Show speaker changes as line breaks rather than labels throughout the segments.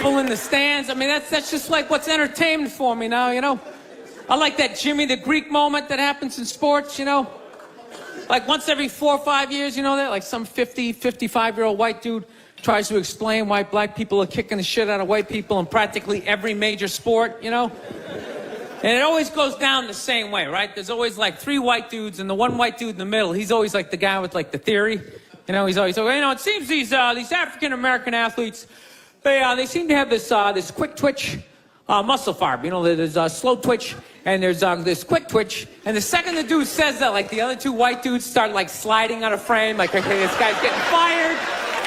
people in the stands. I mean, that's just like what's entertainment for me now, you know? I like that Jimmy the Greek moment that happens in sports, you know? Like once every 4 or 5 years, you know that? Like some 50, 55-year-old white dude tries to explain why black people are kicking the shit out of white people in practically every major sport, you know? And it always goes down the same way, right? There's always like 3 white dudes, and the one white dude in the middle, he's always like the guy with like the theory. You know, he's always, you know, it seems these African-American athletes, they seem to have this quick twitch muscle fiber. You know, there's slow twitch, and there's this quick twitch. And the second the dude says that, like the other 2 white dudes start like sliding out of frame, like, okay, this guy's getting fired,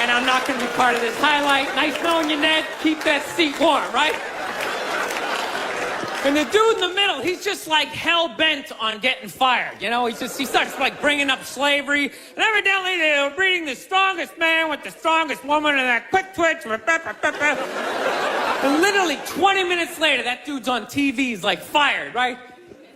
and I'm not going to be part of this highlight. Nice knowing you, Ned. Keep that seat warm, right? And the dude in the middle, he's just like hell-bent on getting fired. You know, he starts like bringing up slavery. And evidently they were breeding the strongest man with the strongest woman and that quick twitch. And literally 20 minutes later, that dude's on TV. He's like fired, right?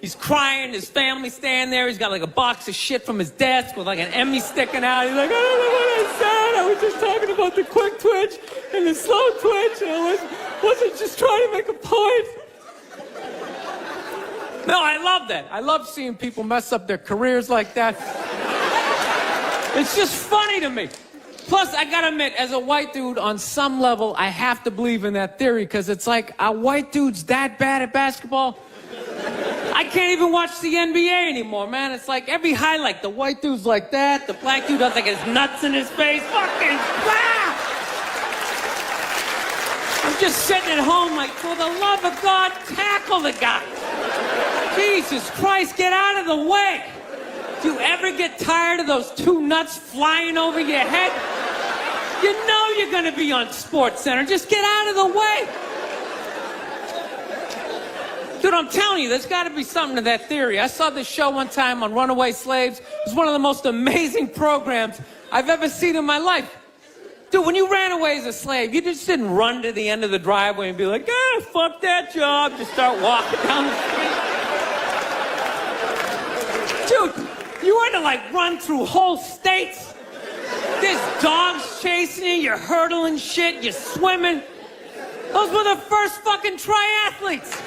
He's crying. His family's standing there. He's got like a box of shit from his desk with like an Emmy sticking out. He's like, I don't know what I said. I was just talking about the quick twitch and the slow twitch. And I wasn't just trying to make a point. No, I love that. I love seeing people mess up their careers like that. It's just funny to me. Plus, I gotta admit, as a white dude, on some level, I have to believe in that theory, because it's like, are white dudes that bad at basketball? I can't even watch the NBA anymore, man. It's like every highlight, the white dude's like that, the black dude has like his nuts in his face. Fucking ah! I'm just sitting at home like, for the love of God, tackle the guy. Jesus Christ, get out of the way. Do you ever get tired of those 2 nuts flying over your head? You know you're gonna be on SportsCenter. Just get out of the way. Dude, I'm telling you, there's gotta be something to that theory. I saw this show one time on runaway slaves. It was one of the most amazing programs I've ever seen in my life. Dude, when you ran away as a slave, you just didn't run to the end of the driveway and be like, fuck that job. Just start walking down the street. Dude, you had to like run through whole states. There's dogs chasing you, you're hurdling shit, you're swimming. Those were the first fucking triathletes.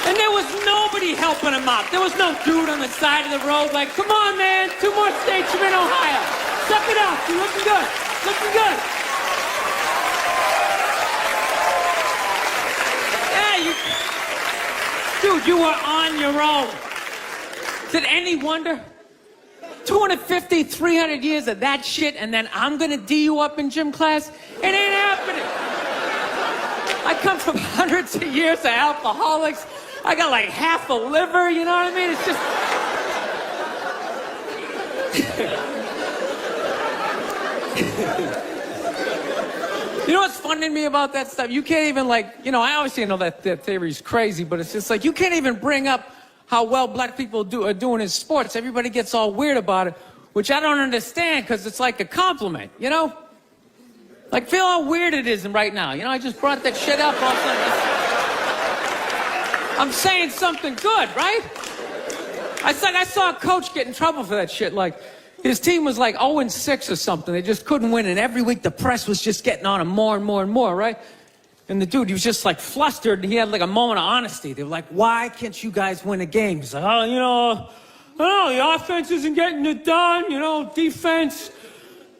And there was nobody helping them out. There was no dude on the side of the road like, come on, man, 2 more states, you're in Ohio. Suck it up, you're looking good, looking good. Yeah, dude, you were on your own. Is it any wonder? 250, 300 years of that shit, and then I'm gonna D you up in gym class? It ain't happening. I come from hundreds of years of alcoholics. I got like half a liver, you know what I mean? It's just... You know what's funny to me about that stuff? You can't even like, you know, I obviously know that theory's crazy, but it's just like, you can't even bring up how well black people are doing in sports. Everybody gets all weird about it, which I don't understand, because it's like a compliment, you know? Like, feel how weird it is right now. You know, I just brought that shit up. All of a sudden. I'm saying something good, right? I saw a coach get in trouble for that shit. Like, his team was like 0-6 or something. They just couldn't win, and every week the press was just getting on him more and more and more, right? And the dude, he was just like flustered, and he had like a moment of honesty. They were like, why can't you guys win a game? He's like, oh, you know, I don't know, the offense isn't getting it done, you know, defense,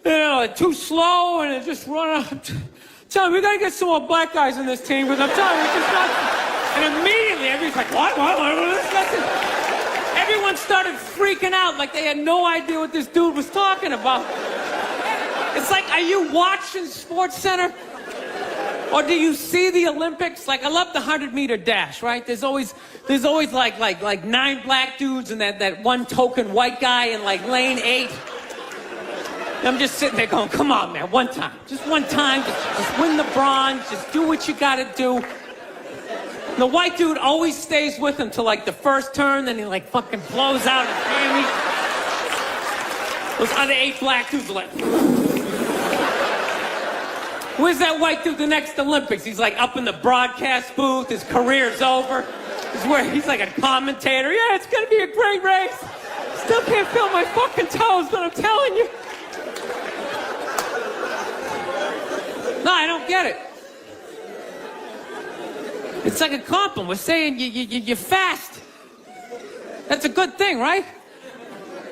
you know, too slow, and it just run out. Tell me, we gotta get some more black guys in this team, because I'm telling you, it's just not. And immediately, everybody's like, what? Everyone started freaking out like they had no idea what this dude was talking about. It's like, are you watching SportsCenter? Or do you see the Olympics? Like, I love the 100-meter dash, right? There's always like 9 black dudes and that one token white guy in like lane 8. And I'm just sitting there going, come on, man, one time. Just one time, just win the bronze, just do what you gotta do. The white dude always stays with him till like the first turn, then he like fucking blows out his hammy. Those other 8 black dudes are like... Where's that white dude the next Olympics? He's like up in the broadcast booth, his career's over. He's like a commentator. Yeah, it's gonna be a great race. Still can't feel my fucking toes, but I'm telling you. No, I don't get it. It's like a compliment. We're saying you're fast. That's a good thing, right?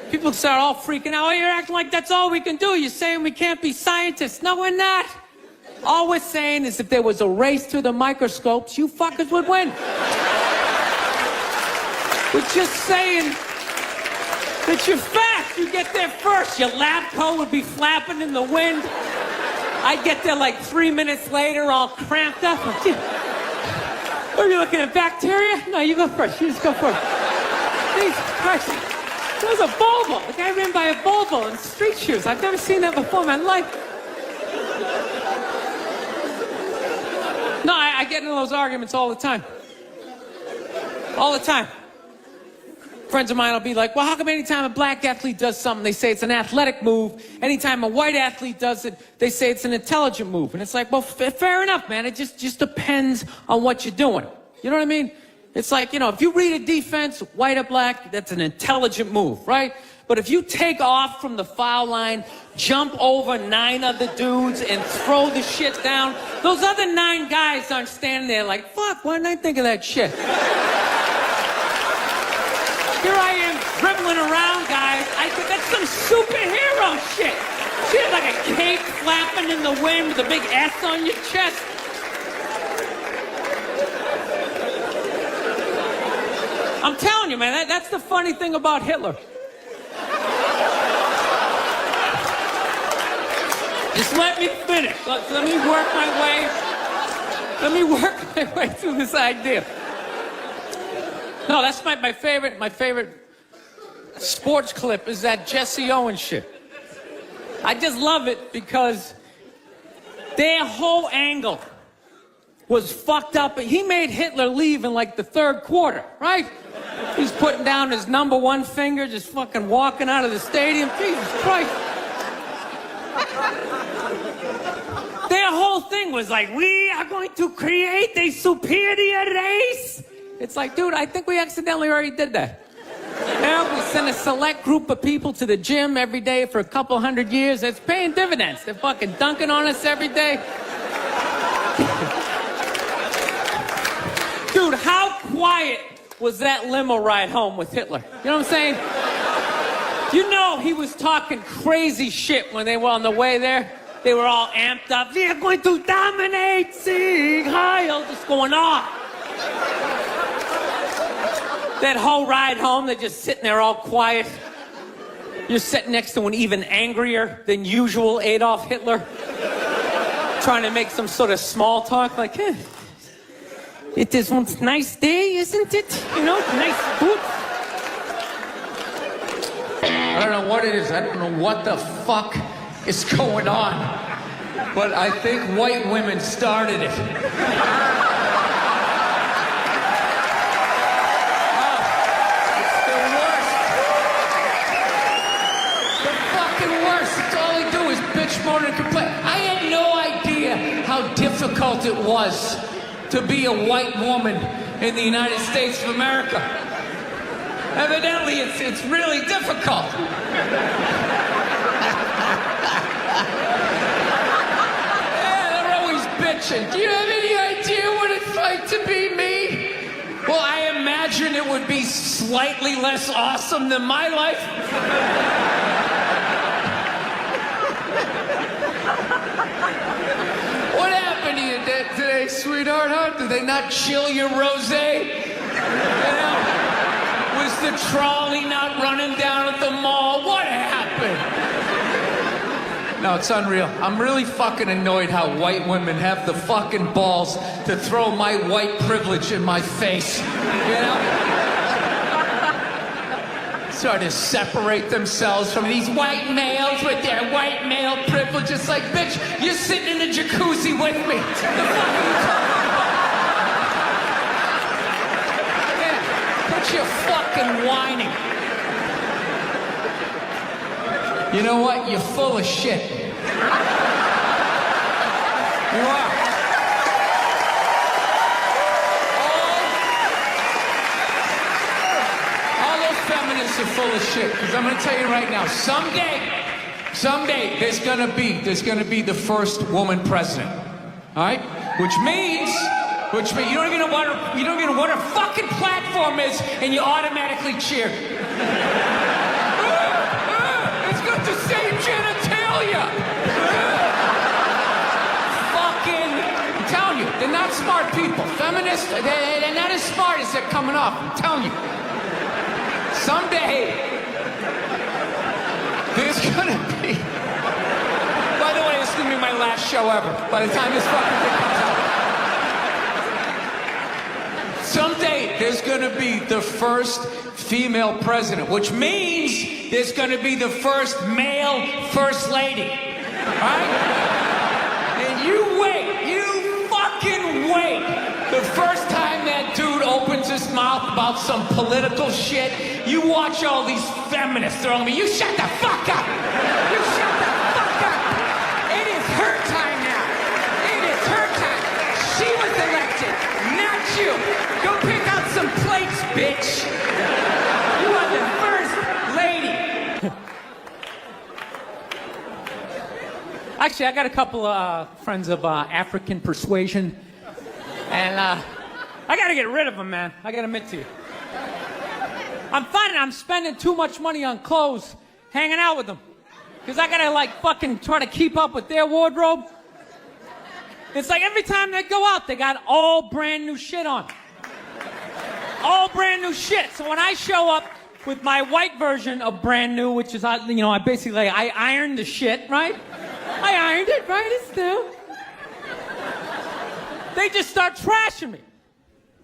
People start all freaking out. Oh, you're acting like that's all we can do. You're saying we can't be scientists. No, we're not. All we're saying is if there was a race to the microscopes, you fuckers would win. We're just saying that you're fast. You get there first. Your lab coat would be flapping in the wind. I'd get there like 3 minutes later, all cramped up. What are you looking at, bacteria? No, you go first. You just go first. Jesus Christ. That was a Volvo. The guy ran by a Volvo in street shoes. I've never seen that before in my life. No, I get into those arguments all the time. All the time. Friends of mine will be like, well, how come anytime a black athlete does something, they say it's an athletic move? Anytime a white athlete does it, they say it's an intelligent move. And it's like, well, fair enough, man. It just depends on what you're doing. You know what I mean? It's like, if you read a defense, white or black, that's an intelligent move, right? But if you take off from the foul line, jump over 9 other dudes, and throw the shit down, those other 9 guys aren't standing there like, fuck, why didn't I think of that shit? Here I am dribbling around, guys. I think that's some superhero shit. She had like a cape flapping in the wind with a big S on your chest. I'm telling you, man, that's the funny thing about Hitler. Just let me finish. Let me work my way. Let me work my way through this idea. No, that's my favorite sports clip is that Jesse Owens shit. I just love it because their whole angle was fucked up. He made Hitler leave in like the 3rd quarter, right? He's putting down his number 1 finger, just fucking walking out of the stadium. Jesus Christ. Their whole thing was like, we are going to create a superior race. It's like, dude, I think we accidentally already did that. Now we send a select group of people to the gym every day for a couple hundred years. It's paying dividends. They're fucking dunking on us every day. Dude, how quiet was that limo ride home with Hitler? You know what I'm saying? You know he was talking crazy shit when they were on the way there. They were all amped up. We are going to dominate, Sieg Heil, just going off. That whole ride home, they're just sitting there all quiet. You're sitting next to an even angrier than usual Adolf Hitler, trying to make some sort of small talk, like, it is one nice day, isn't it? Nice boot. I don't know what it is. I don't know what the fuck is going on. But I think white women started it. And complain. I had no idea how difficult it was to be a white woman in the United States of America. Evidently, it's really difficult. Yeah, they're always bitching. Do you have any idea what it's like to be me? Well, I imagine it would be slightly less awesome than my life. What happened to you today, sweetheart, huh? Did they not chill your rosé? Was the trolley not running down at the mall? What happened? No, it's unreal. I'm really fucking annoyed how white women have the fucking balls to throw my white privilege in my face. Start to separate themselves from these white males with their white male privilege. It's like, bitch, you're sitting in the jacuzzi with me. The fuck are you talking about? Yeah, quit your fucking whining. You know what? You're full of shit. You are. Feminists are full of shit, because I'm going to tell you right now, someday, there's going to be the first woman president. All right? Which means you don't even know what a fucking platform is, and you automatically cheer. It's got the same genitalia. Fucking, I'm telling you, they're not smart people. Feminists, they're not as smart as they're coming off. I'm telling you. Someday, there's gonna be. By the way, this is gonna be my last show ever. By the time this fucking thing comes out. Someday, there's gonna be the first female president, which means there's gonna be the first male first lady. Right? And you wait. You fucking wait. The first time that dude opens his mouth about some political shit, you watch all these feminists throwing me. You shut the fuck up! You shut the fuck up! It is her time now. It is her time. She was elected, not you. Go pick out some plates, bitch. You are the first lady. Actually, I got a couple of friends of African persuasion. And I gotta get rid of them, man. I gotta admit to you. I'm finding I'm spending too much money on clothes hanging out with them. Because I gotta, like, fucking try to keep up with their wardrobe. It's like every time they go out, they got all brand new shit on. All brand new shit. So when I show up with my white version of brand new, which is, I basically, I ironed the shit, right? I ironed it, right? It's new. They just start trashing me.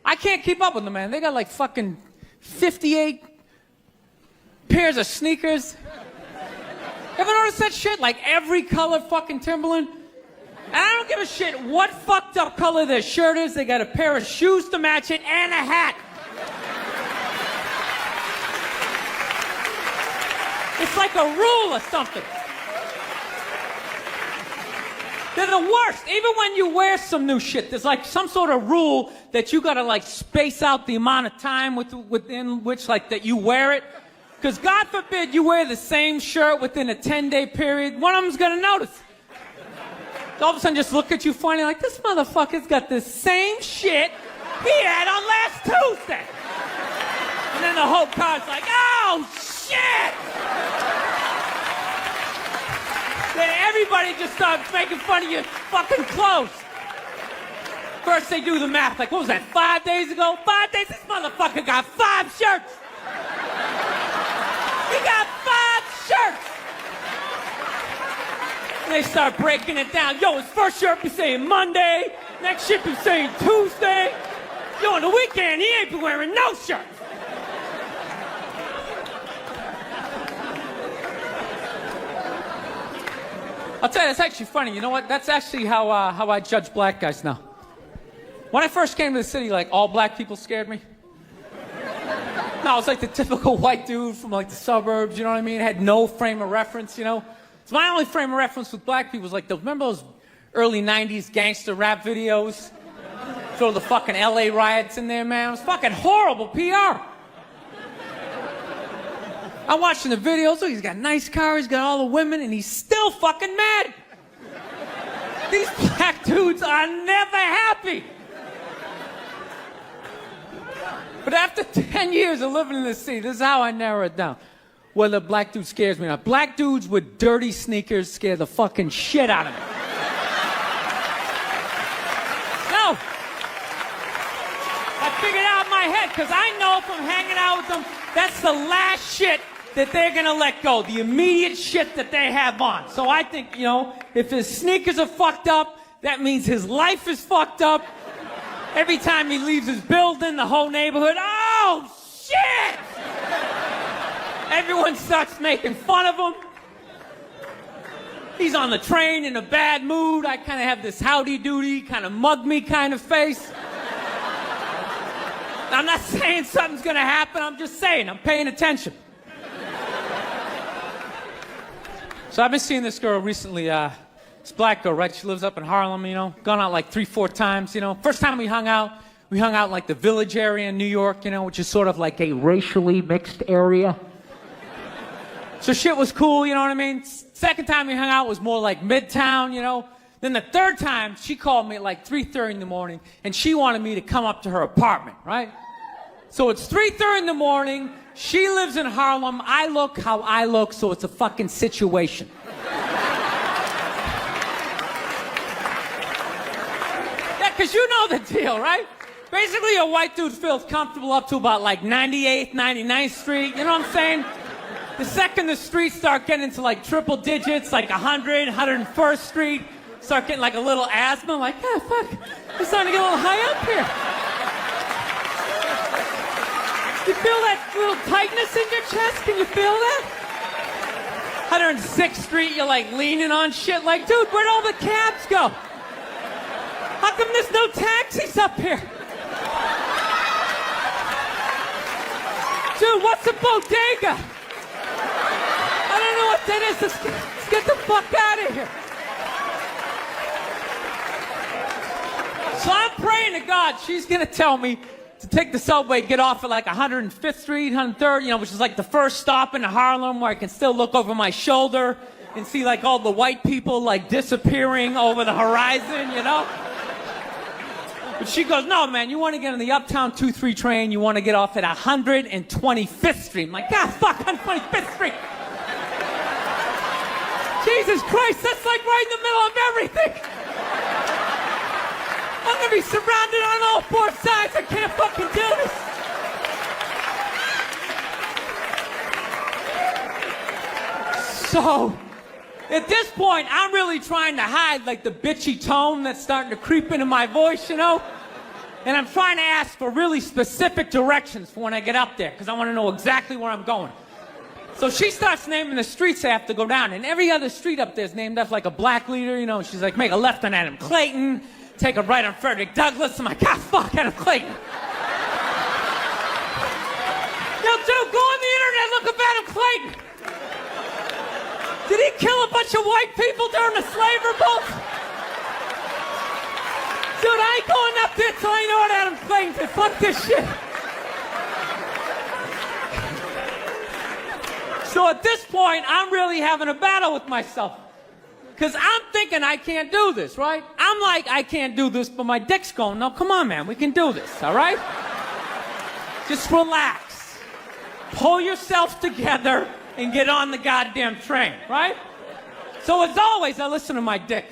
I can't keep up with them, man. They got like fucking 58 pairs of sneakers. Ever notice that shit? Like every color fucking Timberland. And I don't give a shit what fucked up color their shirt is. They got a pair of shoes to match it and a hat. It's like a rule or something. They're the worst. Even when you wear some new shit, there's like some sort of rule that you gotta like space out the amount of time within which like that you wear it. Because God forbid you wear the same shirt within a 10-day period, one of them's gonna notice. All of a sudden just look at you funny like, this motherfucker's got the same shit he had on last Tuesday. And then the whole car's like, oh shit! Then everybody just starts making fun of your fucking clothes. First they do the math, like, what was that, 5 days ago? 5 days? This motherfucker got 5 shirts. He got 5 shirts. And they start breaking it down. Yo, his first shirt be saying Monday, next shirt be saying Tuesday. Yo, on the weekend, he ain't been wearing no shirts. I'll tell you, it's actually funny. You know what? That's actually how I judge black guys now. When I first came to the city, like, all black people scared me. No, I was like the typical white dude from, like, the suburbs, you know what I mean? Had no frame of reference, you know? So my only frame of reference with black people was, like, remember those early 90s gangster rap videos? Throw the fucking LA riots in there, man. It was fucking horrible PR. I'm watching the videos, look, he's got a nice car, he's got all the women, and he's still fucking mad. These black dudes are never happy. But after 10 years of living in this city, this is how I narrow it down. Whether a black dude scares me or not. Black dudes with dirty sneakers scare the fucking shit out of me. No. I figured out in my head, because I know from hanging out with them, that's the last shit that they're gonna let go, the immediate shit that they have on. So I think, you know, if his sneakers are fucked up, that means his life is fucked up. Every time he leaves his building, the whole neighborhood, oh, shit! Everyone starts making fun of him. He's on the train in a bad mood. I kind of have this howdy-doody, kind of mug-me kind of face. I'm not saying something's gonna happen, I'm just saying, I'm paying attention. So I've been seeing this girl recently, this black girl, right? She lives up in Harlem, you know, gone out like 3-4 times, you know. First time we hung out in like the Village area in New York, you know, which is sort of like a racially mixed area. So shit was cool, you know what I mean? Second time we hung out was more like Midtown, you know. Then the third time, she called me at like 3:30 in the morning, and she wanted me to come up to her apartment, right? So it's 3:30 in the morning, she lives in Harlem, I look how I look, so it's a fucking situation. Yeah, because you know the deal, right? Basically, a white dude feels comfortable up to about like 98th, 99th Street, you know what I'm saying? The second the streets start getting into like triple digits, like 100, 101st Street, start getting like a little asthma, like, yeah, fuck, it's starting to get a little high up here. You feel that little tightness in your chest? Can you feel that? 106th Street, you're like leaning on shit like, dude, where'd all the cabs go? How come there's no taxis up here? Dude, what's a bodega? I don't know what that is. Let's get the fuck out of here. So I'm praying to God she's going to tell me to take the subway, get off at like 105th Street, 103rd, you know, which is like the first stop in Harlem where I can still look over my shoulder and see like all the white people like disappearing over the horizon, you know? But she goes, no, man, you want to get on the Uptown 2-3 train, you want to get off at 125th Street. I'm like, God, fuck, 125th Street. Jesus Christ, that's like right in the middle of everything. I'm going to be surrounded on all four sides. I can't fucking do this. So, at this point, I'm really trying to hide like the bitchy tone that's starting to creep into my voice, you know? And I'm trying to ask for really specific directions for when I get up there, because I want to know exactly where I'm going. So she starts naming the streets I have to go down, and every other street up there is named after like a black leader, you know? She's like, make a left on Adam Clayton, take a right on Frederick Douglass. I'm like, ah, fuck, Adam Clayton. Yo, dude, go on the internet, look up Adam Clayton. Did he kill a bunch of white people during the slave revolt? Dude, I ain't going up there till I know what Adam Clayton did. Fuck this shit. So at this point, I'm really having a battle with myself. Because I'm thinking I can't do this, right? I'm like, I can't do this, but my dick's going, no, come on, man, we can do this, all right? Just relax. Pull yourself together and get on the goddamn train, right? So as always, I listen to my dick.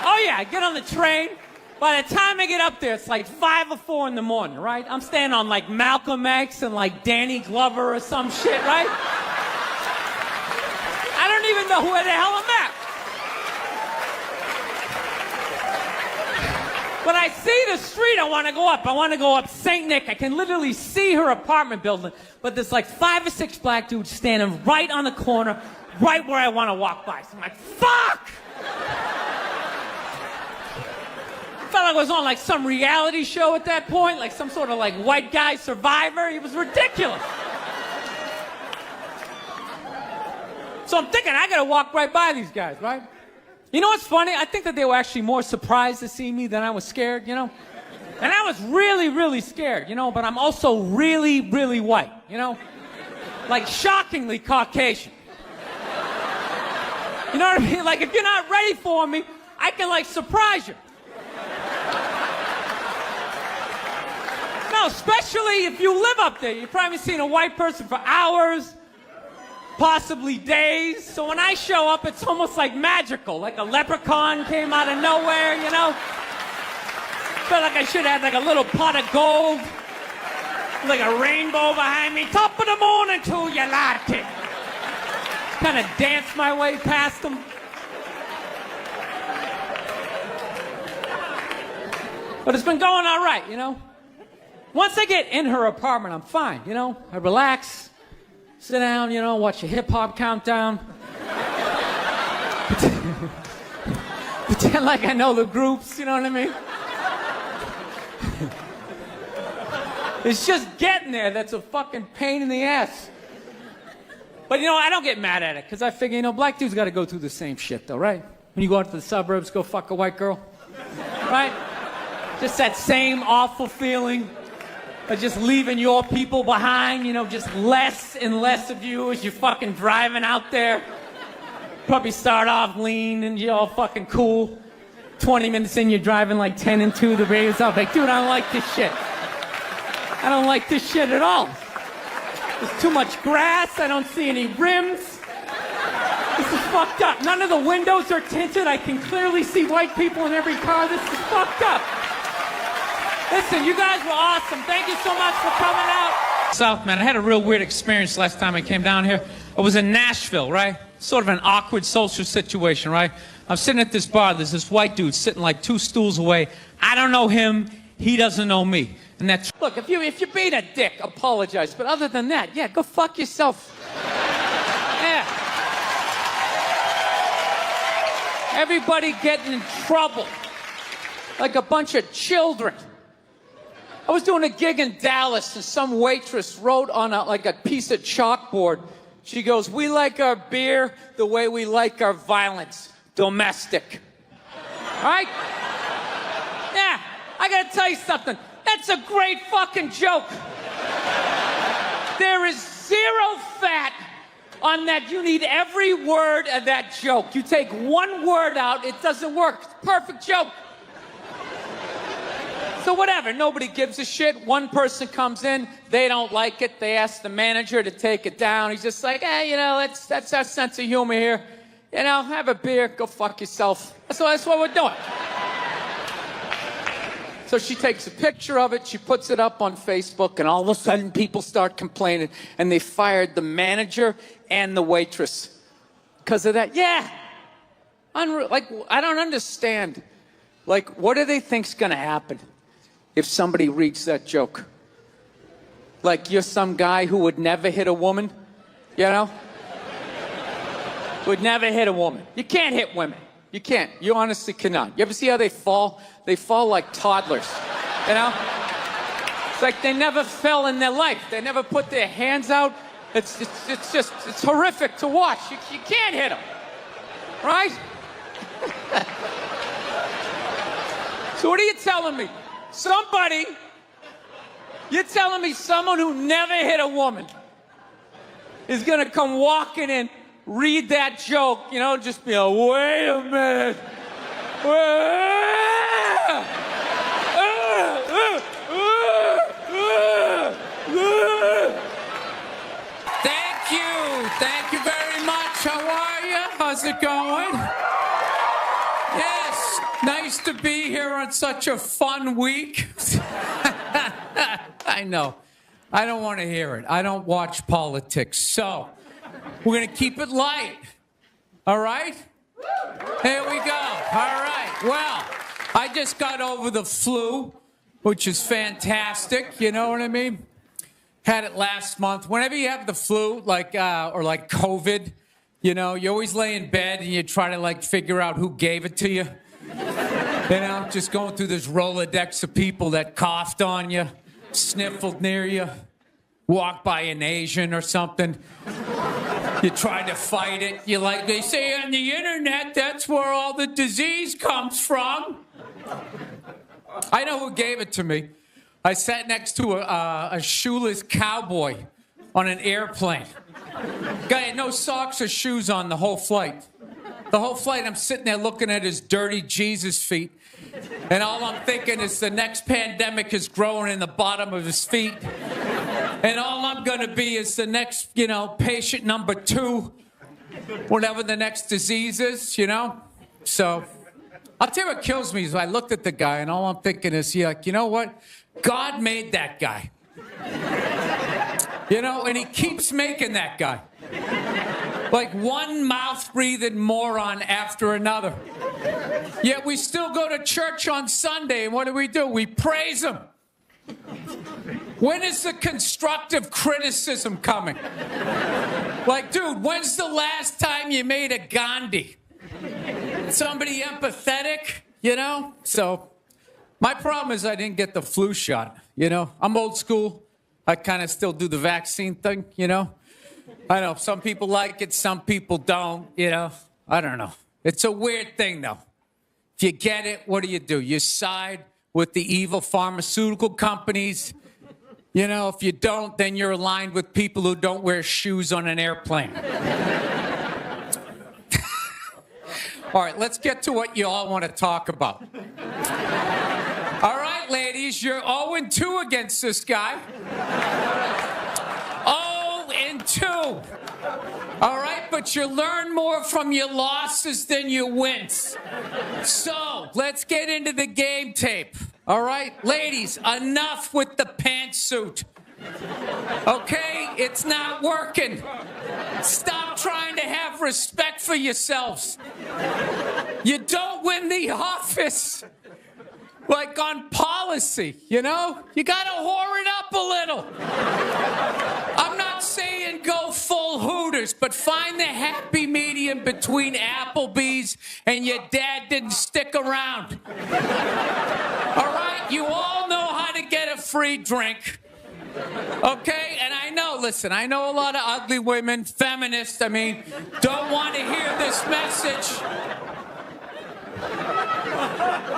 Oh yeah, I get on the train. By the time I get up there, it's like 5 or 4 in the morning, right? I'm staying on like Malcolm X and like Danny Glover or some shit, right? I don't even know where the hell I'm at. But I see the street I want to go up. I want to go up St. Nick. I can literally see her apartment building, but there's like 5 or 6 black dudes standing right on the corner, right where I want to walk by. So I'm like, fuck! I felt like I was on like some reality show at that point, like some sort of like white guy survivor. It was ridiculous. So I'm thinking, I gotta walk right by these guys, right? You know what's funny? I think that they were actually more surprised to see me than I was scared, you know? And I was really, really scared, you know? But I'm also really, really white, you know? Like shockingly Caucasian. You know what I mean? Like if you're not ready for me, I can like surprise you. No, especially if you live up there. You've probably seen a white person for hours, possibly days. So when I show up, it's almost like magical, like a leprechaun came out of nowhere, you know? Felt like I should have like a little pot of gold, like a rainbow behind me. Top of the morning to you, latte. Kind of dance my way past them. But it's been going all right, you know? Once I get in her apartment, I'm fine, you know? I relax, sit down, you know, watch a hip-hop countdown. Pretend like I know the groups, you know what I mean? It's just getting there that's a fucking pain in the ass. But, you know, I don't get mad at it, because I figure, you know, black dudes got to go through the same shit, though, right? When you go out to the suburbs, go fuck a white girl, right? Just that same awful feeling of just leaving your people behind, you know, just less and less of you as you're fucking driving out there. Probably start off lean and you're all fucking cool. 20 minutes in, you're driving like 10 and 2. The radio's off. Like, dude, I don't like this shit. I don't like this shit at all. There's too much grass. I don't see any rims. This is fucked up. None of the windows are tinted. I can clearly see white people in every car. This is fucked up. Listen, you guys were awesome. Thank you so much for coming out. South, man, I had a real weird experience last time I came down here. I was in Nashville, right? Sort of an awkward social situation, right? I'm sitting at this bar. There's this white dude sitting like 2 stools away. I don't know him. He doesn't know me. And that's... Look, if you're being a dick, apologize. But other than that, yeah, go fuck yourself. Yeah. Everybody getting in trouble. Like a bunch of children. I was doing a gig in Dallas, and some waitress wrote on a piece of chalkboard. She goes, "We like our beer the way we like our violence. Domestic." Right? Yeah, I gotta tell you something. That's a great fucking joke. There is 0 fat on that. You need every word of that joke. You take 1 word out, it doesn't work. It's a perfect joke. So whatever, nobody gives a shit. One person comes in, they don't like it. They ask the manager to take it down. He's just like, hey, you know, that's our sense of humor here. You know, have a beer, go fuck yourself. That's what we're doing. So she takes a picture of it, she puts it up on Facebook, and all of a sudden people start complaining, and they fired the manager and the waitress because of that. Yeah. Like, I don't understand. Like, what do they think's gonna happen if somebody reads that joke? Like, you're some guy who would never hit a woman, you know? Would never hit a woman. You can't hit women. You can't. You honestly cannot. You ever see how they fall? They fall like toddlers, you know? It's like they never fell in their life. They never put their hands out. It's horrific to watch. You can't hit them, right? So what are you telling me? You're telling me someone who never hit a woman is gonna come walking in, read that joke, you know, just be like, wait a minute.
Thank you very much. How are you? How's it going? Yes, nice to be here on such a fun week. I know. I don't want to hear it. I don't watch politics. So, we're going to keep it light. All right? Here we go. All right. Well, I just got over the flu, which is fantastic. You know what I mean? Had it last month. Whenever you have the flu, like COVID, you know, you always lay in bed and you try to like figure out who gave it to you. You know, just going through this Rolodex of people that coughed on you, sniffled near you, walked by an Asian or something. You try to fight it. You like, they say on the internet, that's where all the disease comes from. I know who gave it to me. I sat next to a shoeless cowboy on an airplane. Guy had no socks or shoes on the whole flight. The whole flight, I'm sitting there looking at his dirty Jesus feet. And all I'm thinking is the next pandemic is growing in the bottom of his feet. And all I'm going to be is the next, you know, patient number 2, whatever the next disease is, you know? So, I'll tell you what kills me is I looked at the guy and all I'm thinking is, yeah, like, you know what? God made that guy. You know, and he keeps making that guy. Like one mouth-breathing moron after another. Yet we still go to church on Sunday, and what do? We praise him. When is the constructive criticism coming? Like, dude, when's the last time you made a Gandhi? Somebody empathetic, you know? So, my problem is I didn't get the flu shot, you know? I'm old school. I kind of still do the vaccine thing, you know? I know, some people like it, some people don't, you know? I don't know. It's a weird thing, though. If you get it, what do? You side with the evil pharmaceutical companies. You know, if you don't, then you're aligned with people who don't wear shoes on an airplane. All right, let's get to what you all want to talk about. All right, ladies, you're 0-2 against this guy. 0-2. All right, but you learn more from your losses than your wins. So, let's get into the game tape. All right, ladies, enough with the pantsuit. Okay, it's not working. Stop trying to have respect for yourselves. You don't win the office like on policy, you know? You gotta whore it up a little. I'm not saying go full Hooters, but find the happy medium between Applebee's and your dad didn't stick around. All right, you all know how to get a free drink. Okay, and I know, listen, I know a lot of ugly women, feminists, don't want to hear this message.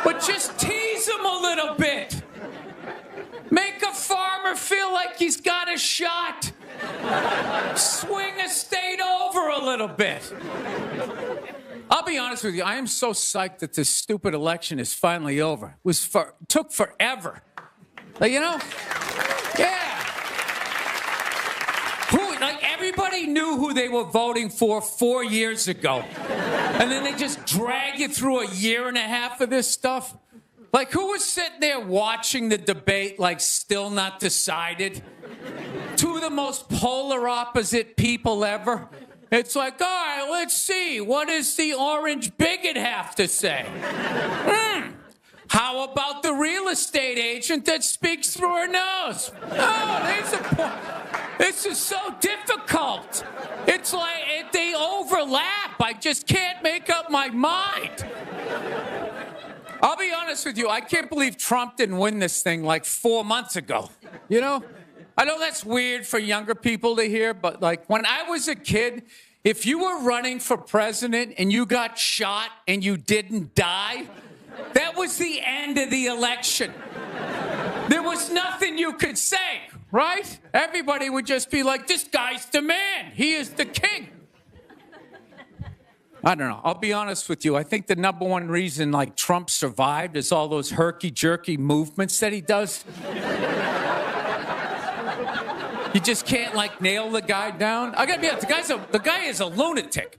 But just tease them a little bit. Make a farmer feel like he's got a shot. Swing a state over a little bit. I'll be honest with you, I am so psyched that this stupid election is finally over. It took forever. You know? Yeah. Everybody knew who they were voting for 4 years ago. And then they just drag you through a year and a half of this stuff. Like, who was sitting there watching the debate, still not decided? Two of the most polar opposite people ever. It's like, all right, let's see. What does the orange bigot have to say? How about the real estate agent that speaks through her nose? Oh, there's a point. This is so difficult. It's like they overlap. I just can't make up my mind. I'll be honest with you. I can't believe Trump didn't win this thing 4 months ago. You know? I know that's weird for younger people to hear, but when I was a kid, if you were running for president and you got shot and you didn't die, that was the end of the election. There was nothing you could say, right? Everybody would just be like, this guy's the man. He is the king. I don't know. I'll be honest with you. I think the number one reason Trump survived is all those herky-jerky movements that he does. You just can't nail the guy down. I gotta be honest, the guy is a lunatic.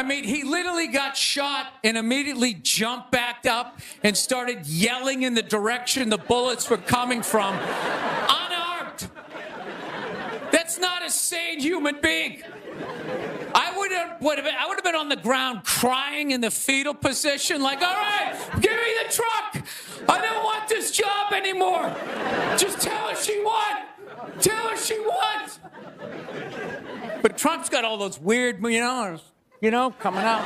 He literally got shot and immediately jumped back up and started yelling in the direction the bullets were coming from, unarmed. That's not a sane human being. I would have been on the ground crying in the fetal position, all right, give me the truck. I don't want this job anymore. Just tell her she won. Tell her she won. But Trump's got all those weird, coming out.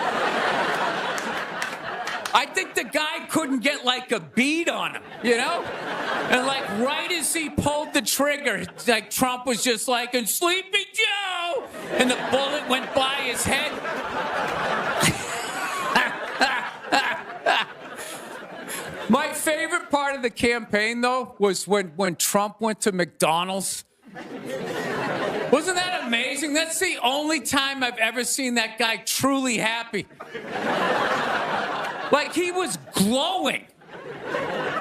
I think the guy couldn't get a bead on him, And right as he pulled the trigger, Trump was just and Sleepy Joe, and the bullet went by his head. My favorite part of the campaign, though, was when Trump went to McDonald's. Wasn't that amazing? That's the only time I've ever seen that guy truly happy. He was glowing.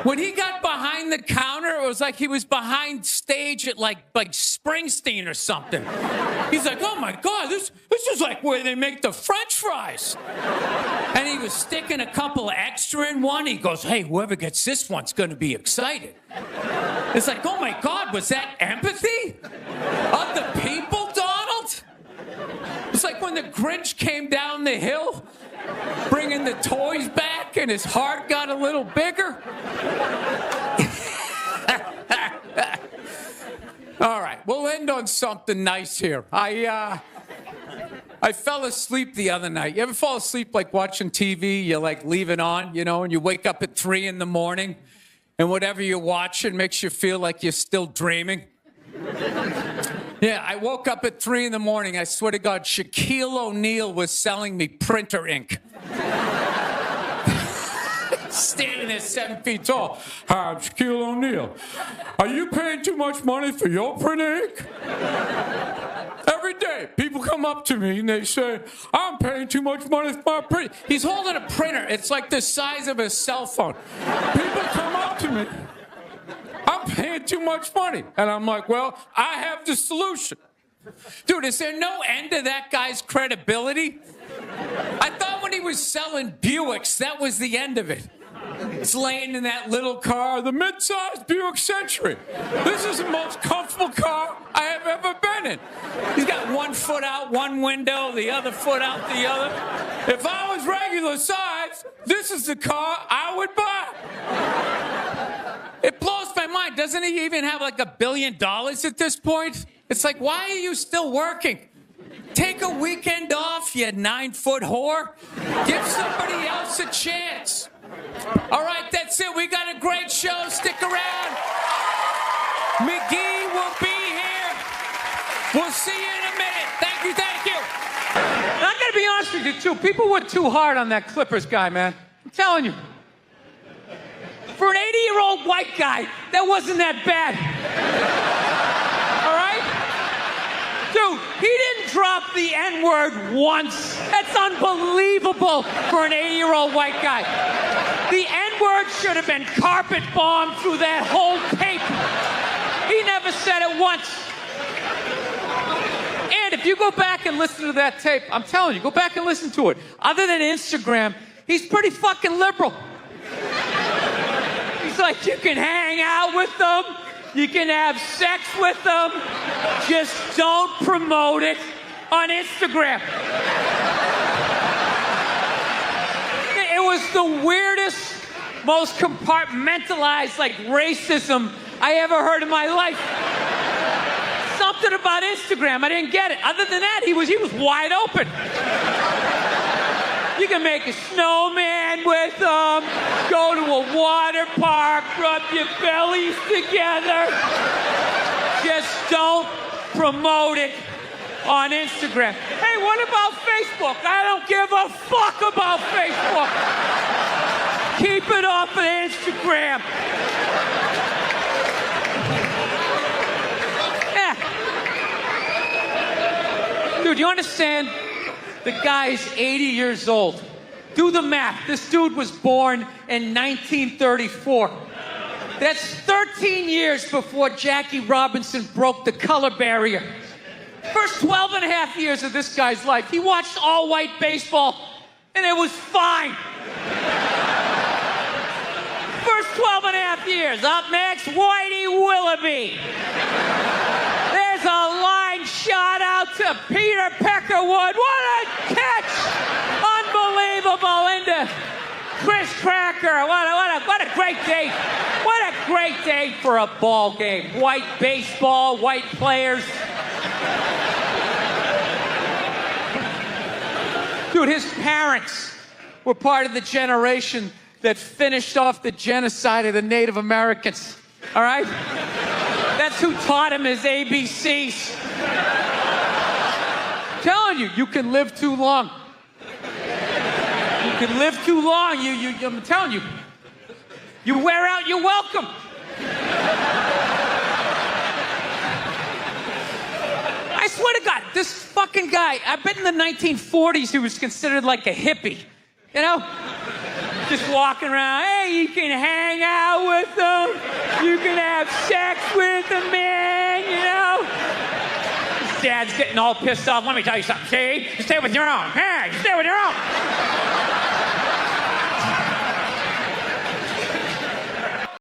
When he got behind the counter, it was like he was behind stage at like Springsteen or something. He's like, oh my God, this is like where they make the French fries. And he was sticking a couple extra in one. He goes, hey, whoever gets this one's gonna be excited. It's like, oh my God, was that empathy of the people, Donald? It's like when the Grinch came down the hill, bringing the toys back, and his heart got a little bigger. All right, we'll end on something nice here. I fell asleep the other night. You ever fall asleep like watching TV? You like leave it on, you know, and you wake up at 3 a.m, and whatever you're watching makes you feel like you're still dreaming. Yeah, I woke up at 3 a.m. I swear to God, Shaquille O'Neal was selling me printer ink. Standing there 7 feet tall. Hi, I'm Shaquille O'Neal. Are you paying too much money for your printer ink? Every day, people come up to me and they say, I'm paying too much money for my printer. He's holding a printer. It's like the size of a cell phone. People come up to me. I'm paying too much money. And I'm like, well, I have the solution. Dude, is there no end to that guy's credibility? I thought when he was selling Buicks, that was the end of it. It's laying in that little car, the mid-sized Buick Century. This is the most comfortable car I have ever been in. He's got one foot out one window, the other foot out the other. If I was regular size, this is the car I would buy. It blows my mind. Doesn't he even have like $1 billion at this point? It's like, why are you still working? Take a weekend off, you 9-foot whore. Give somebody else a chance. All right, that's it. We got a great show. Stick around. McGee will be here. We'll see you in a minute. Thank you, thank you.
And I gotta be honest with you, too. People were too hard on that Clippers guy, man. I'm telling you. For an 80-year-old white guy, that wasn't that bad. All right? Dude, he didn't drop the N-word once. That's unbelievable for an 80-year-old white guy. The N-word should have been carpet bombed through that whole tape. He never said it once. And if you go back and listen to that tape, I'm telling you, go back and listen to it. Other than Instagram, he's pretty fucking liberal. He's like, you can hang out with them, you can have sex with them, just don't promote it on Instagram. It was the weirdest, most compartmentalized, like, racism I ever heard in my life. Something about Instagram, I didn't get it. Other than that, he was wide open. You can make a snowman with them, go to a water park, rub your bellies together. Just don't promote it on Instagram. Hey, what about Facebook? I don't give a fuck about Facebook. Keep it off of Instagram. Yeah. Dude, you understand? The guy's 80 years old. Do the math. This dude was born in 1934. That's 13 years before Jackie Robinson broke the color barrier. First 12 and a half years of this guy's life, he watched all-white baseball, and it was fine. First 12 and a half years. Up next, Whitey Willoughby. There's a line shot out to Peter Peckerwood. What a catch! Unbelievable into Chris Cracker. What a great day. What a great day for a ball game. White baseball, white players. Dude, his parents were part of the generation that finished off the genocide of the Native Americans. All right? That's who taught him his ABCs. I'm telling you, you can live too long. You can live too long. I'm telling you. You wear out your welcome. I swear to God, this fucking guy, I bet in the 1940s he was considered like a hippie. You know? Just walking around, hey, you can hang out with them, you can have sex with them, man, you know? His dad's getting all pissed off. Let me tell you something, see? You stay with your own. Hey, you stay with your own.